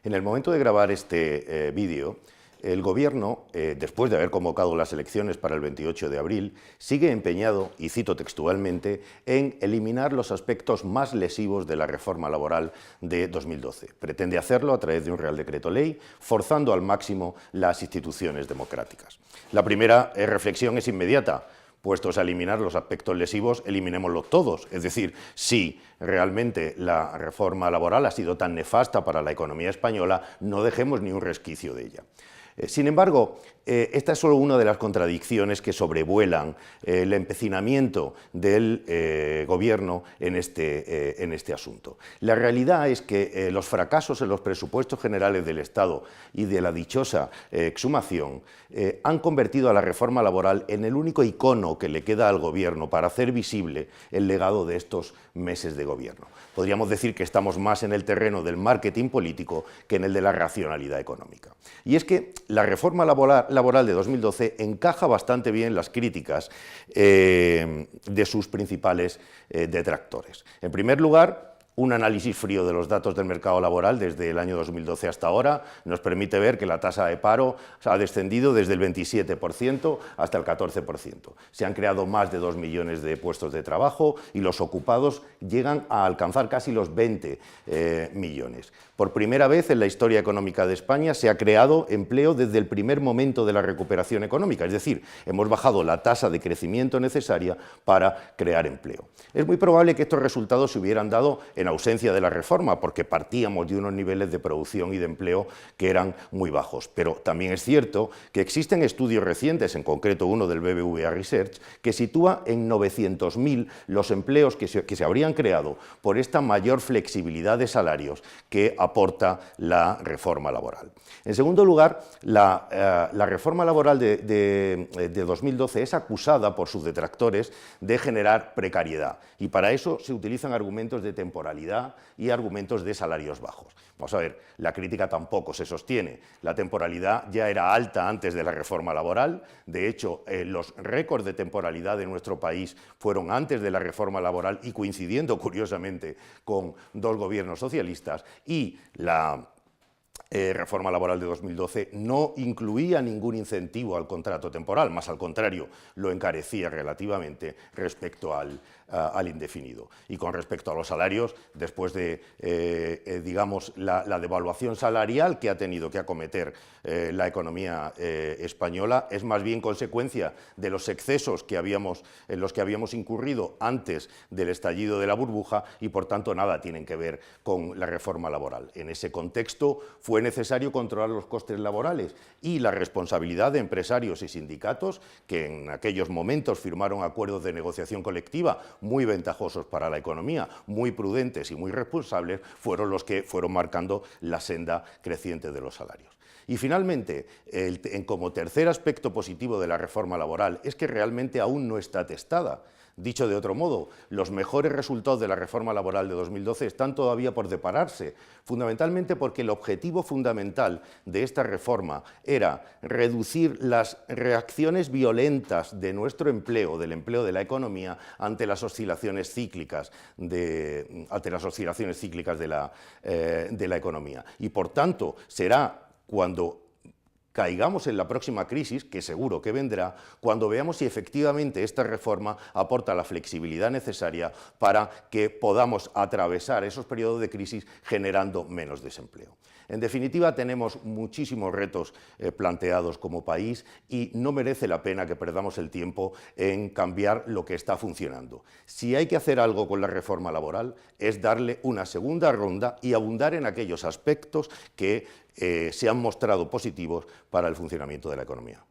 En el momento de grabar este vídeo, el Gobierno, después de haber convocado las elecciones para el 28 de abril, sigue empeñado, y cito textualmente, en eliminar los aspectos más lesivos de la reforma laboral de 2012. Pretende hacerlo a través de un Real Decreto Ley, forzando al máximo las instituciones democráticas. La primera reflexión es inmediata. Puestos a eliminar los aspectos lesivos, eliminémoslos todos. Es decir, si realmente la reforma laboral ha sido tan nefasta para la economía española, no dejemos ni un resquicio de ella. Sin embargo, esta es solo una de las contradicciones que sobrevuelan el empecinamiento del Gobierno en este asunto. La realidad es que los fracasos en los presupuestos generales del Estado y de la dichosa exhumación han convertido a la reforma laboral en el único icono que le queda al Gobierno para hacer visible el legado de estos meses de Gobierno. Podríamos decir que estamos más en el terreno del marketing político que en el de la racionalidad económica. Y es que la reforma laboral de 2012 encaja bastante bien las críticas de sus principales detractores. En primer lugar, un análisis frío de los datos del mercado laboral desde el año 2012 hasta ahora nos permite ver que la tasa de paro ha descendido desde el 27% hasta el 14%. Se han creado más de 2 millones de puestos de trabajo y los ocupados llegan a alcanzar casi los 20 millones. Por primera vez en la historia económica de España se ha creado empleo desde el primer momento de la recuperación económica, es decir, hemos bajado la tasa de crecimiento necesaria para crear empleo. Es muy probable que estos resultados se hubieran dado en ausencia de la reforma, porque partíamos de unos niveles de producción y de empleo que eran muy bajos. Pero también es cierto que existen estudios recientes, en concreto uno del BBVA Research, que sitúa en 900.000 los empleos que se habrían creado por esta mayor flexibilidad de salarios que aporta la reforma laboral. En segundo lugar, la reforma laboral de 2012 es acusada por sus detractores de generar precariedad, y para eso se utilizan argumentos de temporalidad y argumentos de salarios bajos. Vamos a ver, la crítica tampoco se sostiene. La temporalidad ya era alta antes de la reforma laboral. De hecho, los récords de temporalidad de nuestro país fueron antes de la reforma laboral y coincidiendo, curiosamente, con dos gobiernos socialistas, y la reforma laboral de 2012 no incluía ningún incentivo al contrato temporal, más al contrario, lo encarecía relativamente respecto al indefinido. Y con respecto a los salarios, después de, digamos, la devaluación salarial que ha tenido que acometer la economía española, es más bien consecuencia de los excesos en los que habíamos incurrido antes del estallido de la burbuja y, por tanto, nada tienen que ver con la reforma laboral. En ese contexto fue necesario controlar los costes laborales y la responsabilidad de empresarios y sindicatos que en aquellos momentos firmaron acuerdos de negociación colectiva muy ventajosos para la economía, muy prudentes y muy responsables, fueron los que fueron marcando la senda creciente de los salarios. Y finalmente, como tercer aspecto positivo de la reforma laboral, es que realmente aún no está testada. Dicho de otro modo, los mejores resultados de la reforma laboral de 2012 están todavía por depararse, fundamentalmente porque el objetivo fundamental de esta reforma era reducir las reacciones violentas de nuestro empleo, del empleo de la economía, ante las oscilaciones cíclicas de la economía. Y por tanto, será cuando caigamos en la próxima crisis, que seguro que vendrá, cuando veamos si efectivamente esta reforma aporta la flexibilidad necesaria para que podamos atravesar esos periodos de crisis generando menos desempleo. En definitiva, tenemos muchísimos retos planteados como país y no merece la pena que perdamos el tiempo en cambiar lo que está funcionando. Si hay que hacer algo con la reforma laboral, es darle una segunda ronda y abundar en aquellos aspectos que se han mostrado positivos para el funcionamiento de la economía.